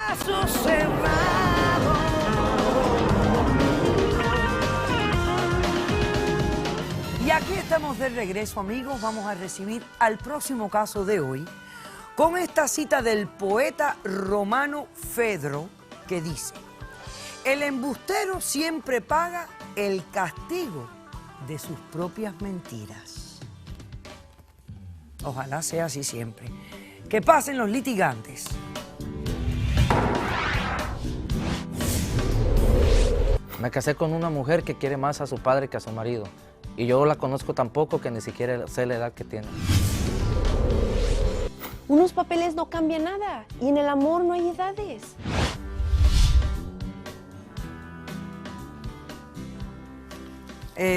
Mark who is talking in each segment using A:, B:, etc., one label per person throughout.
A: Caso cerrado. Y aquí estamos de regreso, amigos. Vamos a recibir al próximo caso de hoy con esta cita del poeta romano Fedro que dice: el embustero siempre paga el castigo de sus propias mentiras. Ojalá sea así siempre. Que pasen los litigantes.
B: Me casé con una mujer que quiere más a su padre que a su marido. Y yo la conozco tan poco que ni siquiera sé la edad que tiene.
C: Unos papeles no cambian nada. Y en el amor no hay edades.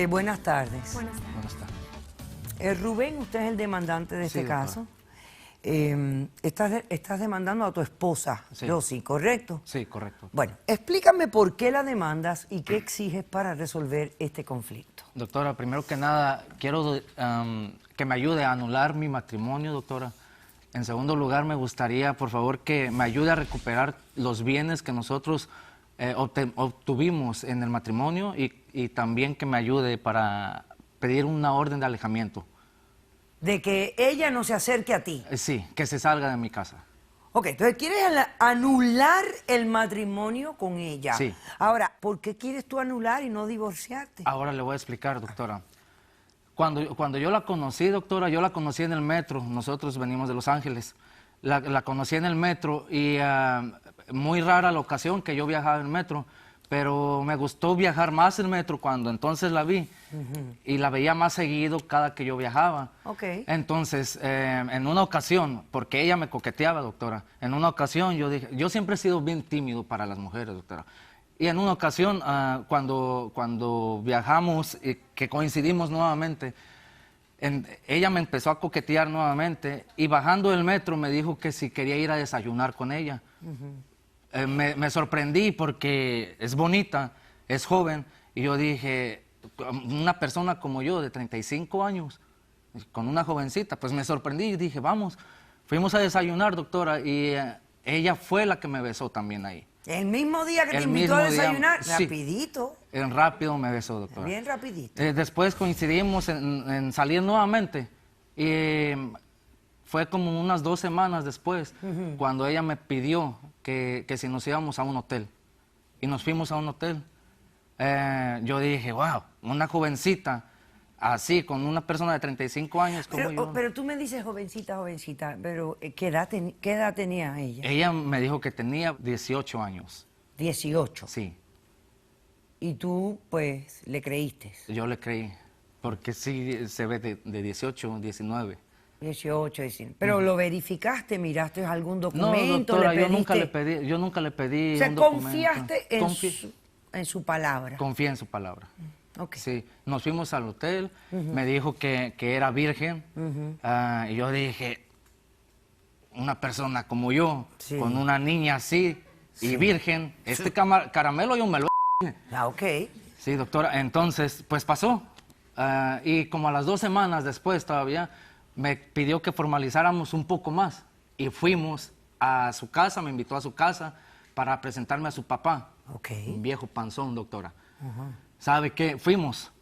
A: Buenas tardes.
C: Buenas tardes.
B: Buenas tardes.
A: Rubén, usted es el demandante de este
B: doctora.
A: caso. Estás demandando a tu esposa,
B: Sí.
A: Rosy, ¿correcto?
B: Sí, correcto.
A: Bueno, explícame por qué la demandas y qué exiges para resolver este conflicto.
B: Doctora, primero que nada, quiero que me ayude a anular mi matrimonio, doctora. En segundo lugar, me gustaría, por favor, que me ayude a recuperar los bienes que nosotros obtuvimos en el matrimonio y también que me ayude para pedir una orden de alejamiento.
A: De que ella no se acerque a ti.
B: Sí, que se salga de mi casa.
A: Ok, entonces quieres anular el matrimonio con ella.
B: Sí.
A: Ahora, ¿por qué quieres tú anular y no divorciarte?
B: Ahora le voy a explicar, doctora. Cuando yo la conocí, doctora, yo la conocí en el metro. Nosotros venimos de Los Ángeles. La conocí en el metro y muy rara la ocasión que yo viajaba en el metro, pero me gustó viajar más en el metro cuando entonces la vi y la veía más seguido cada que yo viajaba.
A: Ok.
B: Entonces, en una ocasión, porque ella me coqueteaba, doctora, en una ocasión yo dije, yo siempre he sido bien tímido para las mujeres, doctora. Y en una ocasión, cuando viajamos y que coincidimos nuevamente, ella me empezó a coquetear nuevamente y bajando del metro me dijo que si quería ir a desayunar con ella. Me sorprendí porque es bonita, es joven, y yo dije, una persona como yo de 35 años, con una jovencita, pues me sorprendí y dije, vamos. Fuimos a desayunar, doctora, y ella fue la que me besó también ahí.
A: El mismo día que te
B: El
A: invitó a
B: mismo día,
A: desayunar,
B: sí.
A: Rapidito,
B: En rápido me besó, doctora.
A: bien rapidito.
B: Después coincidimos en salir nuevamente y fue como unas 2 semanas después cuando ella me pidió que si nos íbamos a un hotel. Y nos fuimos a un hotel. Yo dije, wow, una jovencita así, con una persona de 35 años como yo.
A: Pero tú me dices jovencita, pero ¿qué edad tenía ella?
B: Ella me dijo que tenía 18 años.
A: 18.
B: Sí,
A: Y tú, pues, le creíste.
B: yo le creí, porque sí se ve de 18, 19.
A: 18, 19. Pero lo verificaste, miraste algún
B: No,
A: documento,
B: doctora,
A: le pediste.
B: yo nunca le pedí
A: O sea,
B: un documento.
A: confiaste en su palabra.
B: Confié en su palabra.
A: Ok.
B: Sí, nos fuimos al hotel, me dijo que era virgen, y yo dije, una persona como yo,
A: Sí.
B: con una niña así, y virgen, este caramelo yo me lo...
A: Ah, ok.
B: Sí, doctora, entonces, pues pasó, y como a las 2 semanas después todavía, me pidió que formalizáramos un poco más, y fuimos a su casa, me invitó a su casa para presentarme a su papá,
A: Ok.
B: un viejo panzón, doctora. ¿Sabe qué? Fuimos.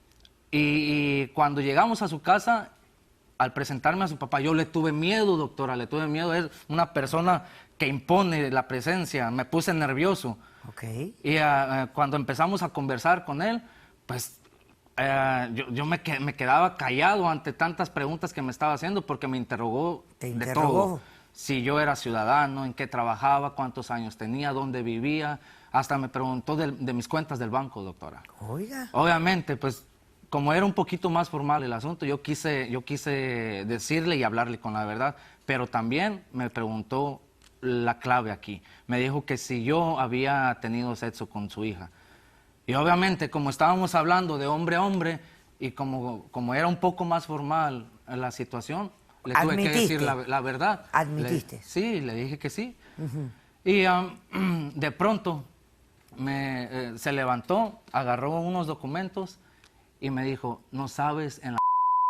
B: Y cuando llegamos a su casa, al presentarme a su papá, yo le tuve miedo, doctora, le tuve miedo. Es una persona que impone la presencia, me puse nervioso.
A: Ok.
B: Y cuando empezamos a conversar con él, pues yo me quedaba callado ante tantas preguntas que me estaba haciendo porque me interrogó
A: ¿Te
B: de
A: interrogó?
B: todo. Si yo era ciudadano, en qué trabajaba, cuántos años tenía, dónde vivía. Hasta me preguntó de mis cuentas del banco, doctora.
A: Oiga.
B: Obviamente, pues, como era un poquito más formal el asunto, yo quise decirle y hablarle con la verdad, pero también me preguntó la clave aquí. Me dijo que si yo había tenido sexo con su hija. Y obviamente, como estábamos hablando de hombre a hombre, y como era un poco más formal la situación, le tuve que decir la verdad.
A: ¿Admitiste?
B: Sí, le dije que sí. Y de pronto se levantó, agarró unos documentos y me dijo, no sabes en la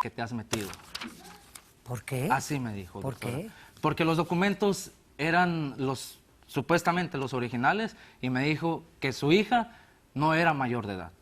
B: que te has metido.
A: ¿Por qué?
B: Así me dijo.
A: ¿Por
B: doctora.
A: qué?
B: Porque los documentos eran los supuestamente los originales, y me dijo que su hija no era mayor de edad.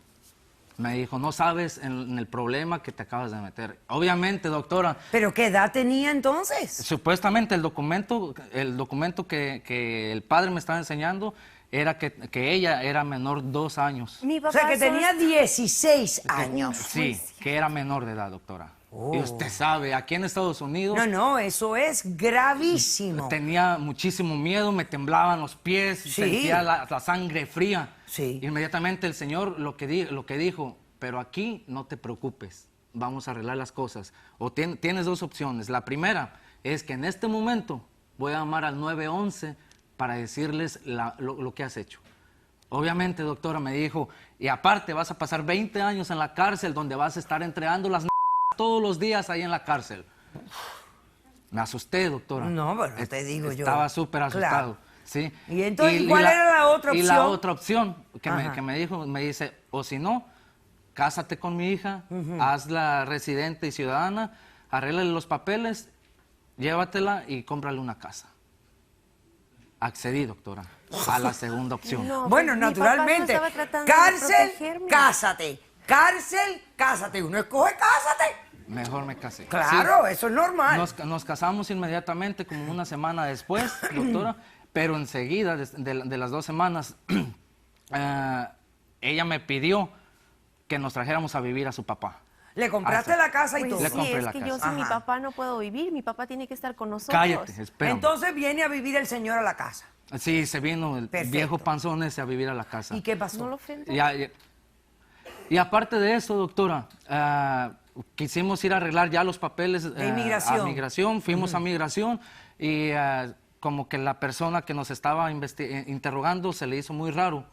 B: Me dijo, no sabes en el problema que te acabas de meter. Obviamente, doctora,
A: ¿Pero qué edad tenía entonces?
B: supuestamente el documento que el padre me estaba enseñando era que ella era menor 2 años.
C: Mi
A: O
C: papá
A: sea, que
C: solo-
A: tenía 16 años.
B: Sí, que era menor de edad, doctora. Y usted sabe, aquí en Estados Unidos
A: No, no, eso es gravísimo.
B: tenía muchísimo miedo, me temblaban los pies,
A: Sí.
B: sentía la sangre fría.
A: Sí.
B: Inmediatamente el Señor lo que dijo, pero aquí no te preocupes, vamos a arreglar las cosas. O tienes 2 opciones. La primera es que en este momento voy a llamar al 911 para decirles lo que has hecho. Obviamente, doctora, me dijo, y aparte vas a pasar 20 años en la cárcel donde vas a estar entregando las todos los días ahí en la cárcel. Me asusté, doctora.
A: No, pero te digo yo.
B: Estaba súper asustado.
A: Claro.
B: ¿Sí?
A: Y entonces, ¿cuál era la otra
B: Y la
A: opción?
B: otra opción que
A: Ajá.
B: me dijo, me dice, o si no, cásate con mi hija, hazla residente y ciudadana, arréglale los papeles, llévatela y cómprale una casa. Accedí, doctora, a la segunda opción.
C: No,
A: Bueno,
C: mi papá
A: naturalmente.
C: solo estaba tratando de
A: Cárcel,
C: protegerme.
A: cásate. Cárcel, cásate. Uno escoge cásate.
B: Mejor me casé.
A: Claro,
B: Sí.
A: eso es normal.
B: Nos casamos inmediatamente, como una semana después, doctora, pero enseguida, de las 2 semanas, ella me pidió que nos trajéramos a vivir a su papá.
A: Le compraste
B: Hasta-
A: la casa y
C: Pues
A: todo.
B: Le
C: sí,
B: compré
C: es
B: la
C: que
B: casa.
C: yo sin mi
A: Ajá.
C: papá no puedo vivir, mi papá tiene que estar con nosotros.
B: Cállate, espera.
A: Entonces viene a vivir el señor a la casa.
B: Sí, se vino el
A: Perfecto.
B: viejo panzón ese a vivir a la casa.
A: ¿Y qué pasó?
C: No lo ofendo.
B: Y aparte de eso, doctora, quisimos ir a arreglar ya los papeles
A: De inmigración.
B: a migración, fuimos a migración y como que la persona que nos estaba interrogando se le hizo muy raro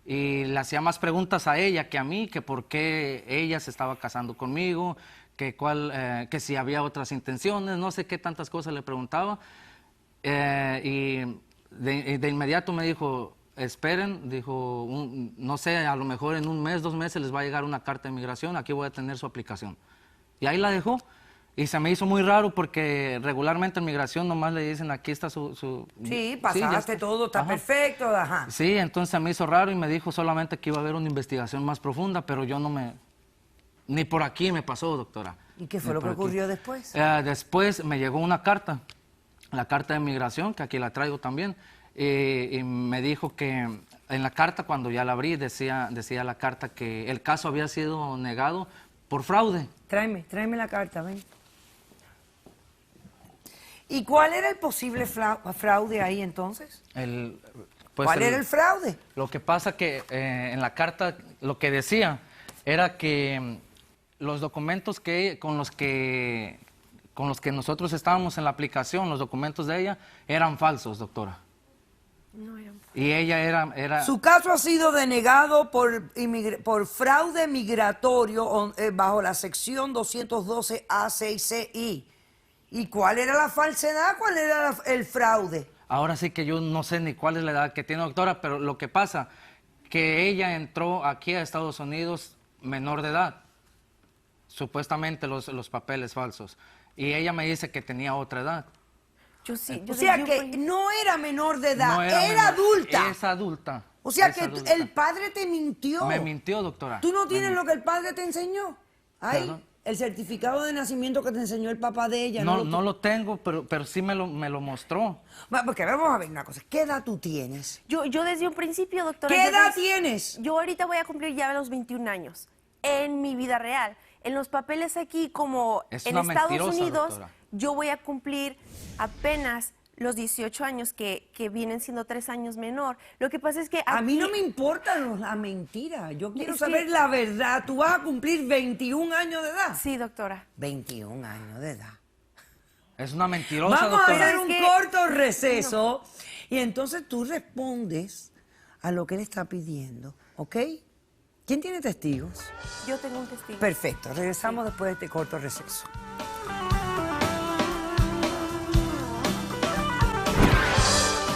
B: y le hacía más preguntas a ella que a mí, que por qué ella se estaba casando conmigo, que si había otras intenciones, no sé qué tantas cosas le preguntaba. Y de inmediato me dijo, esperen, dijo, no sé, a lo mejor en 1 mes, 2 meses les va a llegar una carta de migración, aquí voy a tener su aplicación. Y ahí la dejó. Y se me hizo muy raro porque regularmente en migración nomás le dicen, aquí está su...
A: Sí,
B: ya
A: pasaste
B: está.
A: todo, está
B: Ajá.
A: perfecto, ajá.
B: Sí, entonces se me hizo raro y me dijo solamente que iba a haber una investigación más profunda, pero yo no me... Ni por aquí me pasó, doctora.
A: ¿Y qué fue
B: Ni
A: lo que
B: por aquí.
A: ocurrió después?
B: Después me llegó una carta, la carta de migración, que aquí la traigo también, y me dijo que en la carta, cuando ya la abrí, decía la carta que el caso había sido negado por fraude.
A: Tráeme la carta, ven. ¿Y cuál era el posible fraude ahí entonces? ¿Cuál era el fraude?
B: Lo que pasa que en la carta lo que decía era que los documentos con los que nosotros estábamos en la aplicación, los documentos de ella, eran falsos, doctora.
C: No era-
B: Y ella era
A: Su caso ha sido denegado por fraude migratorio bajo la sección 212 A6CI. ¿Y cuál era la falsedad? ¿Cuál era el fraude?
B: Ahora sí que yo no sé ni cuál es la edad que tiene, doctora, pero lo que pasa que ella entró aquí a Estados Unidos menor de edad, supuestamente los papeles falsos, y ella me dice que tenía otra edad.
C: Yo sí,
A: O sea
C: yo-
A: que no era menor de edad,
B: No
A: era
B: menor,
A: adulta.
B: Es adulta.
A: O sea
B: es
A: que
B: adulta.
A: el padre te mintió.
B: Me mintió, doctora.
A: ¿Tú no
B: Me
A: tienes
B: mintió.
A: lo que el padre te enseñó? Ahí,
B: Perdón.
A: el certificado de nacimiento que te enseñó el papá de ella.
B: No lo tengo, pero sí me lo mostró.
A: Bueno, porque vamos a ver una cosa. ¿Qué edad tú tienes?
C: yo desde un principio, doctora.
A: ¿Qué
C: yo
A: edad
C: desde-
A: tienes?
C: Yo ahorita voy a cumplir ya los 21 años. En mi vida real. En los papeles aquí, como
B: Es
C: en
B: una
C: Estados
B: mentirosa,
C: Unidos,
B: doctora.
C: yo voy a cumplir apenas los 18 años, que vienen siendo 3 años menor. Lo que pasa es que
A: A mí
C: aquí-
A: no me importa la mentira. Yo quiero
C: Es
A: saber
C: que-
A: la verdad. Tú vas a cumplir 21 años de edad.
C: Sí, doctora.
A: 21 años de edad.
B: Es una mentirosa,
A: Vamos a
B: doctora.
A: hacer
C: Es
A: un
C: que-
A: corto receso y entonces tú respondes a lo que él está pidiendo, ¿ok? ¿Quién tiene testigos?
C: Yo tengo un testigo.
A: Perfecto, regresamos después de este corto receso.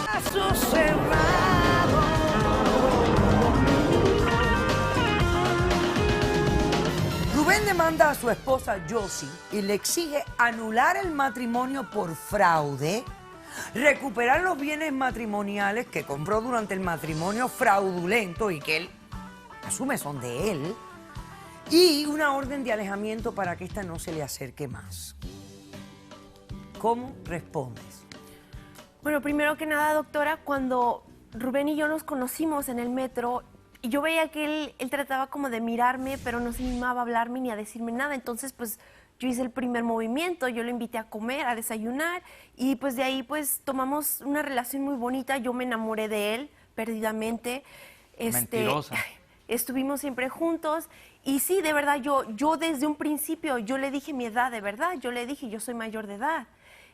A: Caso cerrado. Rubén demanda a su esposa Josie y le exige anular el matrimonio por fraude recuperar los bienes matrimoniales que compró durante el matrimonio fraudulento y que él asume son de él, y una orden de alejamiento para que ésta no se le acerque más. ¿Cómo respondes?
C: Bueno, primero que nada, doctora, cuando Rubén y yo nos conocimos en el metro, y yo veía que él trataba como de mirarme, pero no se animaba a hablarme ni a decirme nada. Entonces, pues, yo hice el primer movimiento, yo lo invité a comer, a desayunar, y pues de ahí, pues, tomamos una relación muy bonita. Yo me enamoré de él perdidamente.
B: Mentirosa.
C: Estuvimos siempre juntos, y sí, de verdad, yo desde un principio, yo le dije mi edad, de verdad, yo le dije, yo soy mayor de edad.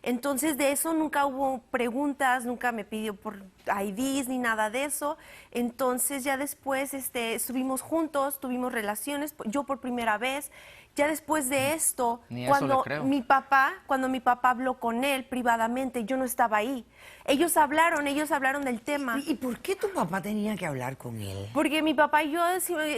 C: Entonces, de eso nunca hubo preguntas, nunca me pidió por IDs ni nada de eso. Entonces, ya después estuvimos juntos, tuvimos relaciones, yo por primera vez. Ya después de esto,
B: Ni eso le creo.
C: cuando mi papá habló con él privadamente, yo no estaba ahí. Ellos hablaron del tema.
A: ¿Y por qué tu papá tenía que hablar con él?
C: Porque mi papá y yo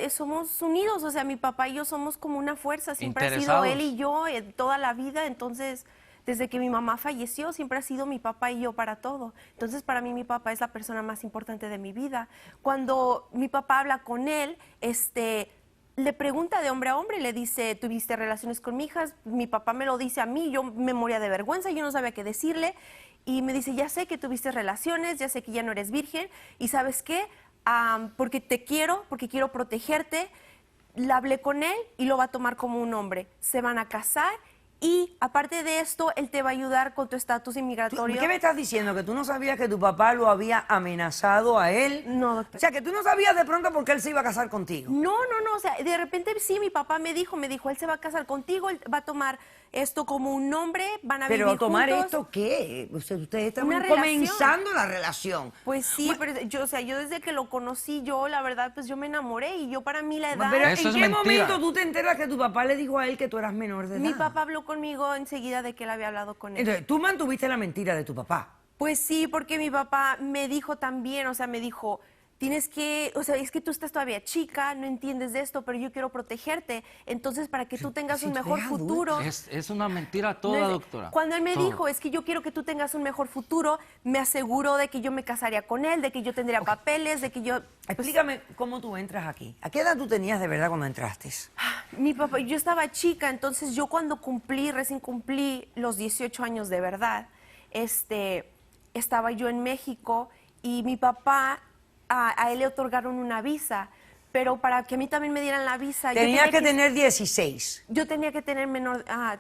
C: somos unidos, o sea, mi papá y yo somos como una fuerza, siempre ha sido
B: Interesados.
C: él y yo toda la vida. Entonces, desde que mi mamá falleció, siempre ha sido mi papá y yo para todo. Entonces, para mí mi papá es la persona más importante de mi vida. Cuando mi papá habla con él, le pregunta de hombre a hombre, le dice, ¿tuviste relaciones con mi hija? Mi papá me lo dice a mí, yo me moría de vergüenza, yo no sabía qué decirle. Y me dice, ya sé que tuviste relaciones, ya sé que ya no eres virgen, y ¿sabes qué? Porque te quiero, porque quiero protegerte, la hablé con él y lo va a tomar como un hombre. Se van a casar y, aparte de esto, él te va a ayudar con tu estatus inmigratorio.
A: ¿Qué me estás diciendo? ¿Que tú no sabías que tu papá lo había amenazado a él?
C: No, doctor.
A: O sea, que tú no sabías de pronto por qué él se iba a casar contigo.
C: No, o sea, de repente sí, mi papá me dijo, él se va a casar contigo, él va a tomar esto como un hombre, van a
A: Pero
C: vivir
A: tomar
C: juntos.
A: ¿esto qué? Ustedes están
C: Una relación.
A: comenzando la relación.
C: Pues sí, pero yo desde que lo conocí, la verdad, pues yo me enamoré, y yo para mí la edad...
A: Pero
B: Eso
A: ¿en
B: es
A: qué
B: mentira.
A: momento tú te enteras que tu papá le dijo a él que tú eras menor de edad?
C: Mi papá habló conmigo enseguida de que él había hablado con él.
A: Entonces, tú mantuviste la mentira de tu papá.
C: Pues sí, porque mi papá me dijo también, o sea, me dijo, tienes que, o sea, es que tú estás todavía chica, no entiendes de esto, pero yo quiero protegerte. Entonces, para que tú tengas
A: si
C: un
A: tú
C: mejor
A: eres adulta.
C: futuro...
B: Es una mentira toda,
C: No es-
B: doctora.
C: Cuando él me
B: Todo.
C: dijo, es que yo quiero que tú tengas un mejor futuro, me aseguró de que yo me casaría con él, de que yo tendría papeles, de que yo... pues,
A: Explícame cómo tú entras aquí. ¿A qué edad tú tenías de verdad cuando entraste?
C: mi papá, yo estaba chica, entonces yo cuando recién cumplí los 18 años de verdad, estaba yo en México, y mi papá, a él le otorgaron una visa, pero para que a mí también me dieran la visa... yo
A: Tenías
C: tenía
A: que tener 16.
C: Yo tenía que tener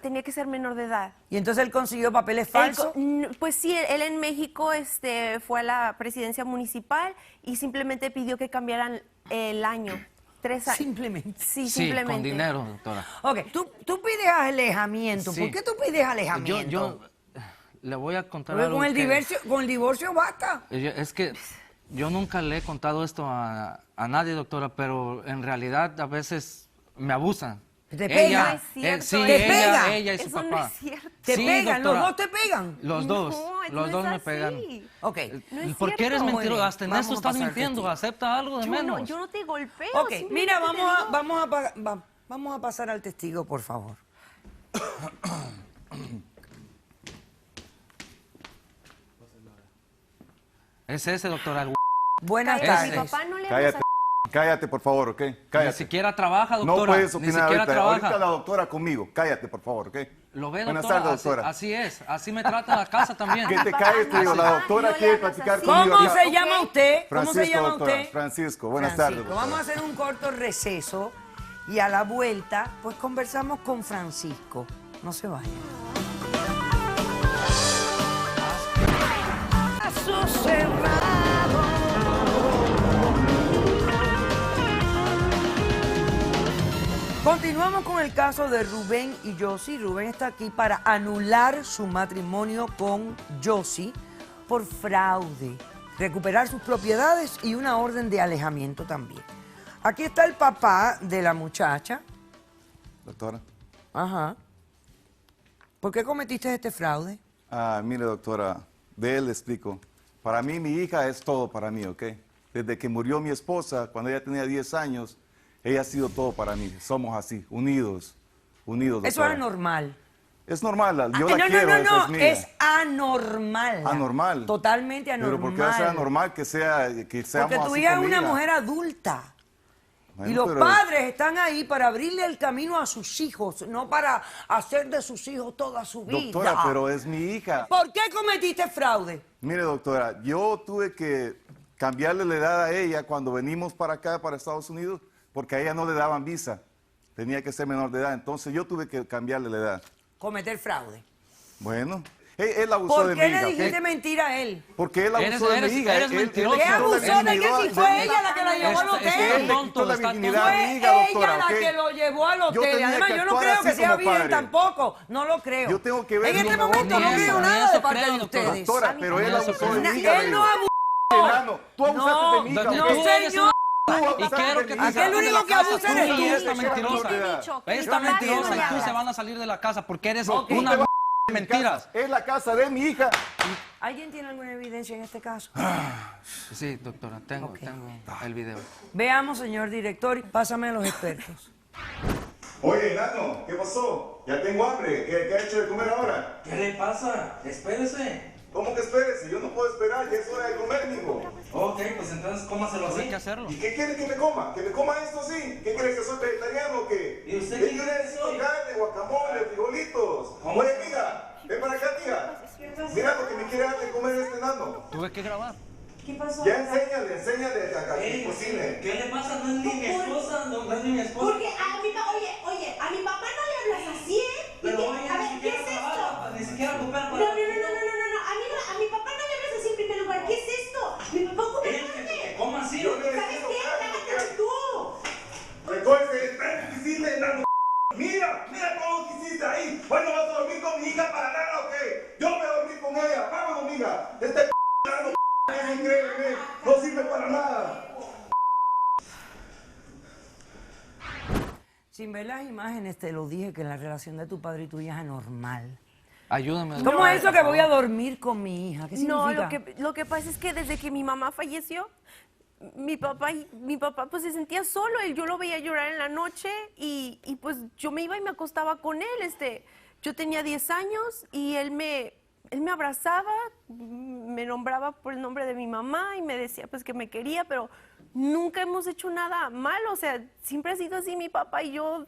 C: tenía que ser menor de edad.
A: Y entonces él consiguió papeles
C: Él
A: falsos.
C: pues sí, él en México fue a la presidencia municipal y simplemente pidió que cambiaran el año. 3 años.
A: Simplemente.
C: Sí,
B: Sí,
C: simplemente.
B: con dinero, doctora.
A: Ok, tú pides alejamiento.
B: Sí.
A: ¿Por qué tú pides alejamiento?
B: Yo le voy a contar
A: Porque
B: algo
A: con
B: que-
A: el divorcio basta.
B: Es que yo nunca le he contado esto a nadie, doctora, pero en realidad a veces me abusan.
A: ¿Te
B: Ella,
A: pegan?
C: No es cierto,
B: sí,
A: ¿Te pegan?
B: ella y su
C: Eso no
B: papá.
C: es cierto.
A: ¿Te
B: Sí,
A: pegan?
B: doctora.
A: ¿Los dos te pegan?
B: Los
C: No,
B: dos,
C: no
B: los
C: es
B: dos me
C: así.
B: pegan.
A: Ok.
C: No es
B: ¿Por qué eres
C: cierto.
A: Muy
B: mentiroso?
A: bien,
B: Hasta en
A: vamos
B: eso
A: a
B: estás
A: pasar
B: mintiendo.
A: testigo.
B: Acepta algo de menos.
C: Yo no te golpeo.
A: Ok,
C: simplemente
A: mira,
C: te digo-
A: vamos a pasar al testigo, por favor.
B: Es ese, doctora. El
A: Buenas
C: Cállate, mi
A: tardes.
C: papá no le
D: Cállate, cállate, por favor, ¿ok?
B: Ni
D: Cállate.
B: siquiera trabaja,
D: No
B: doctora.
D: puedes
B: Ni
D: opinar
B: siquiera
D: ahorita.
B: trabaja.
D: Ahorita la doctora conmigo. Cállate, por favor, ¿ok?
B: Lo ve,
D: Buenas
B: doctora.
D: tardes, doctora.
B: Así es. Así me trata en la casa también.
D: Que te
C: papá,
D: calles, te
C: mi
D: digo. La
C: papá,
D: doctora
C: no le
D: quiere
C: hagas
D: platicar
C: así.
D: conmigo.
A: ¿Cómo
D: ahorita.
A: se llama usted? ¿Cómo se
D: Francisco,
A: llama
D: doctora.
A: usted?
D: Francisco, buenas tardes, doctora.
A: Vamos a hacer un corto receso y a la vuelta, pues conversamos con Francisco. No se vayan. Caso cerrado. Continuamos con el caso de Rubén y Josie. Rubén está aquí para anular su matrimonio con Josie por fraude, recuperar sus propiedades y una orden de alejamiento también. Aquí está el papá de la muchacha.
D: Doctora.
A: Ajá. ¿Por qué cometiste este fraude?
D: Mire, doctora, de él le explico. Para mí, mi hija es todo para mí, ¿ok? Desde que murió mi esposa, cuando ella tenía 10 años, ella ha sido todo para mí. Somos así, unidos,
A: Eso
D: doctora.
A: es normal.
D: Es normal, yo
A: no,
D: la quiero,
A: no,
D: esa
A: no,
D: es mía.
A: es anormal.
D: Anormal.
A: Totalmente anormal.
D: Pero ¿por qué va a ser anormal que seamos
A: Porque tu
D: así
A: hija es
D: con mi
A: una
D: hija?
A: mujer adulta.
D: Bueno,
A: y los
D: pero-
A: padres están ahí para abrirle el camino a sus hijos, no para hacer de sus hijos toda su vida.
D: Doctora, pero es mi hija.
A: ¿Por qué cometiste fraude?
D: Mire, doctora, yo tuve que cambiarle la edad a ella cuando venimos para acá, para Estados Unidos, porque a ella no le daban visa. Tenía que ser menor de edad. Entonces yo tuve que cambiarle la edad.
A: Cometer fraude.
D: Bueno, él abusó
A: ¿Por
D: de
A: qué
D: mi hija.
A: le
D: ¿ok?
A: dijiste mentira a él?
D: Porque él abusó de mi hija.
B: eres mentiroso.
A: ¿Qué abusó de que si fue ella la que la llevó al
B: Es
A: hotel?
B: que
D: Él le quitó la
B: Estás
D: virginidad a mi
A: Fue
D: hija, doctora,
A: ella la
D: ¿ok?
A: que lo llevó al
D: Yo
A: hotel.
D: tenía
A: Además,
D: que
A: yo no
D: actuar
A: creo
D: así
A: que sea
D: como
A: virgen
D: padre.
A: tampoco. No lo creo.
D: Yo tengo que ver
A: En este
D: mi
A: momento
D: favor,
A: no
D: ni
A: veo
D: eso,
A: nada
B: ni
A: de
B: eso
A: parte
B: creo,
A: de
B: doctora.
A: ustedes.
D: Doctora, pero él
B: Eso
D: abusó de mi
B: creo.
D: hija.
A: Él
D: le
A: no
D: digo.
A: abusó.
D: Enano, tú abusaste
A: No,
D: de mi hija.
A: no,
D: ¿ok?
A: señor.
D: Tú
B: Y
D: abusaste
B: quiero
D: de
B: que
D: mi
B: te
D: hija.
A: Aquí el único que abusa eres tú.
B: Esta mentirosa.
C: ¿Qué te he dicho? Que
B: Esta
C: mi papá
B: mentirosa
C: no
B: y
C: le
B: tú se
C: hablas.
B: van a salir de la casa porque eres
A: Ok.
B: una
D: Tú te vas
B: de mentiras.
D: Es la casa de mi hija.
A: ¿Alguien tiene alguna evidencia en este caso?
B: Sí, doctora, tengo el video.
A: Veamos, señor director, pásame a los expertos.
D: Oye, enano, ¿qué pasó? Ya tengo hambre. ¿Qué ha hecho de comer ahora?
E: ¿Qué le pasa? Espérese.
D: ¿Cómo que espérese? Yo no puedo esperar, ya es hora de comer, mijo.
E: Ok, pues entonces cómaselo
B: Hay
E: así.
B: que hacerlo.
D: ¿Y qué quiere que me coma? ¿Que me coma esto así? ¿Qué quiere que soy vegetariano o qué?
E: ¿Y usted
D: Yo
E: quién cree que
D: necesito
E: soy?
D: carne, guacamole, frijolitos.
E: ¿Cómo?
D: Oye, mira, ven para acá, tía. Mira lo que me quiere dar de comer este enano.
B: Tuve que grabar.
C: ¿Qué pasó?
D: Ya enséñale a que
E: Ey,
D: cocine.
E: ¿qué le pasa? No es ni mi esposa, no es ni mi esposa.
F: Porque oye, a mi papá no le hablas así, ¿eh?
E: Pero
F: ¿Qué-
E: oye,
F: a
E: ni
F: ver, ¿qué
E: siquiera
F: es esto?
E: trabaja, ni siquiera coopera
F: No,
E: para...
F: a mi papá no le hablas así en primer lugar. ¿Qué es esto? Mi papá come
E: Él que
F: carne.
E: coma así.
D: Yo
F: ¿Sabes
D: necesito
F: qué?
D: carne,
F: Cállate tú.
D: Recoge, ven, ¿qué hiciste, enano? Mira todo lo que hiciste ahí. Bueno, ¿vas a dormir con mi hija para nada o qué? Yo me dormí con ella. Vámonos, mija. Este enano es increíble. No sirve para nada.
A: Sin ver las imágenes, te lo dije que la relación de tu padre y tu hija es anormal.
B: Ayúdame.
A: ¿Cómo
B: doctora,
A: es eso
B: por
A: que voy a
B: favor.
A: dormir con mi hija? ¿Qué
C: No,
A: significa?
C: lo que pasa es que desde que mi mamá falleció, mi papá pues se sentía solo. Yo lo veía llorar en la noche y pues yo me iba y me acostaba con él. Yo tenía 10 años y él me abrazaba, me nombraba por el nombre de mi mamá y me decía pues que me quería, pero nunca hemos hecho nada malo. O sea, siempre ha sido así mi papá y yo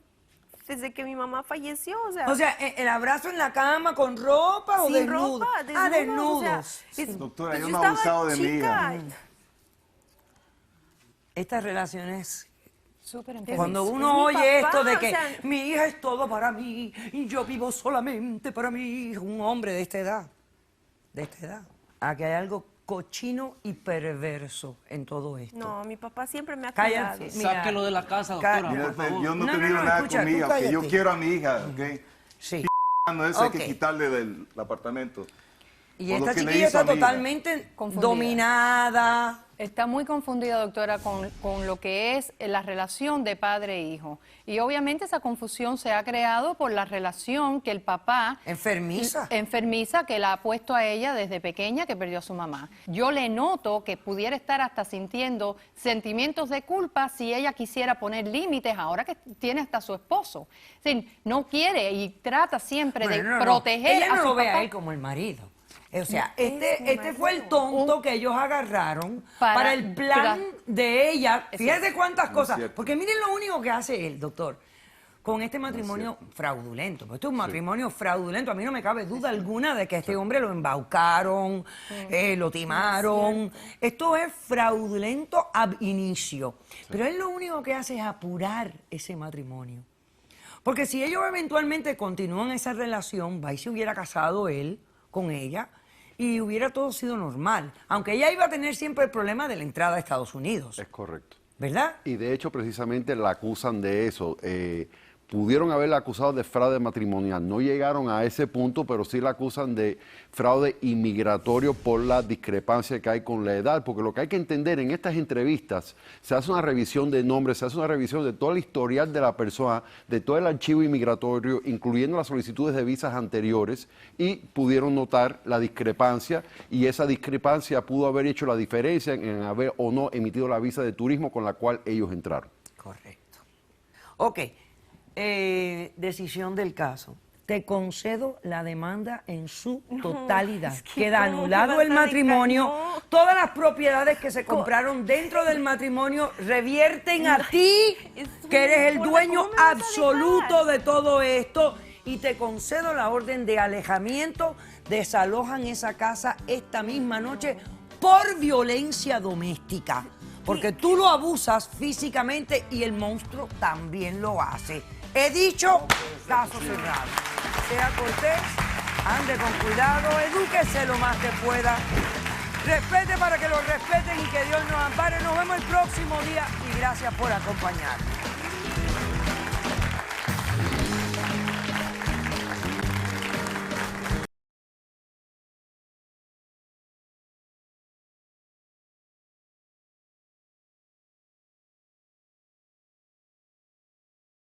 C: desde que mi mamá falleció.
A: O sea, ¿el abrazo en la cama con ropa o
C: sin
A: desnudo?
C: ropa,
A: Ah,
C: desnudos, o sea,
A: desnudos.
C: es-
D: Doctora,
C: pues
D: yo
C: yo
D: no he
C: estaba
D: abusado de mi hija.
C: chica.
A: Estas relaciones,
G: Súper
A: cuando
C: es
A: uno
C: mi
A: oye
C: papá,
A: esto de
C: o
A: que
C: sea-
A: mi hija es todo para mí y yo vivo solamente para mi hija, un hombre de esta edad, aquí hay algo cochino y perverso en todo esto.
C: No, mi papá siempre me ha
A: Cállate.
C: cuidado.
A: Mira,
B: Sáquelo de la casa,
A: ca-
B: doctora,
D: Mira,
B: por favor.
D: yo no he
A: No,
D: tenido
A: no,
D: nada
A: escucha,
D: con mi
A: tú
D: hija, que yo
A: cállate.
D: quiero a mi hija, ¿ok?
A: Sí.
D: No, eso hay que
A: Ok.
D: quitarle del apartamento.
A: Y
D: por lo
A: esta
D: que le
A: chiquilla
D: hizo a
A: está
D: mi hija.
A: totalmente
G: Confundida.
A: dominada.
G: Está muy confundida, doctora, con lo que es la relación de padre e hijo. Y obviamente esa confusión se ha creado por la relación que el papá...
A: Enfermiza.
G: Enfermiza que la ha puesto a ella desde pequeña, que perdió a su mamá. Yo le noto que pudiera estar hasta sintiendo sentimientos de culpa si ella quisiera poner límites ahora que tiene hasta su esposo. Es decir, no quiere y trata siempre de
A: Bueno, no, no.
G: proteger
A: Ella
G: a
A: no
G: su
A: lo ve
G: papá.
A: a él como el marido. O sea,
C: Es mi
A: este fue el tonto que ellos agarraron
G: Para-
A: para el plan de ella.
G: Exacto.
A: Fíjate cuántas cosas.
D: cierto.
A: Porque miren lo único que hace él, doctor, con este matrimonio fraudulento. Pues esto es un matrimonio fraudulento. A mí no me cabe duda alguna de que este hombre lo embaucaron, lo timaron. Esto es fraudulento ab inicio. Pero él lo único que hace es apurar ese matrimonio. Porque si ellos eventualmente continúan esa relación, va y se hubiera casado él con ella y hubiera todo sido normal. Aunque ella iba a tener siempre el problema de la entrada a Estados Unidos.
H: Es correcto.
A: ¿Verdad?
H: Y de hecho, precisamente la acusan de eso. Pudieron haberla acusado de fraude matrimonial. No llegaron a ese punto, pero sí la acusan de fraude inmigratorio por la discrepancia que hay con la edad. Porque lo que hay que entender en estas entrevistas, se hace una revisión de nombres, se hace una revisión de todo el historial de la persona, de todo el archivo inmigratorio, incluyendo las solicitudes de visas anteriores, y pudieron notar la discrepancia, y esa discrepancia pudo haber hecho la diferencia en haber o no emitido la visa de turismo con la cual ellos entraron.
A: Correcto. Ok. Decisión del caso. te concedo la demanda en su totalidad.
C: es que
A: Queda
C: ¿cómo
A: anulado
C: me vas
A: el
C: a
A: matrimonio.
C: dejar? No.
A: Todas las propiedades que se compraron dentro del matrimonio revierten a ti,
C: eso
A: que
C: no
A: eres el
C: importa,
A: dueño
C: ¿cómo me vas a
A: absoluto
C: dejar?
A: de todo esto. Y te concedo la orden de alejamiento. Desalojan esa casa esta misma noche por violencia doméstica. Porque tú lo abusas físicamente y el monstruo también lo hace. He dicho, caso cerrado. Sea cortés, ande con cuidado, edúquese lo más que pueda. Respete para que lo respeten y que Dios nos ampare. Nos vemos el próximo día y gracias por acompañarnos.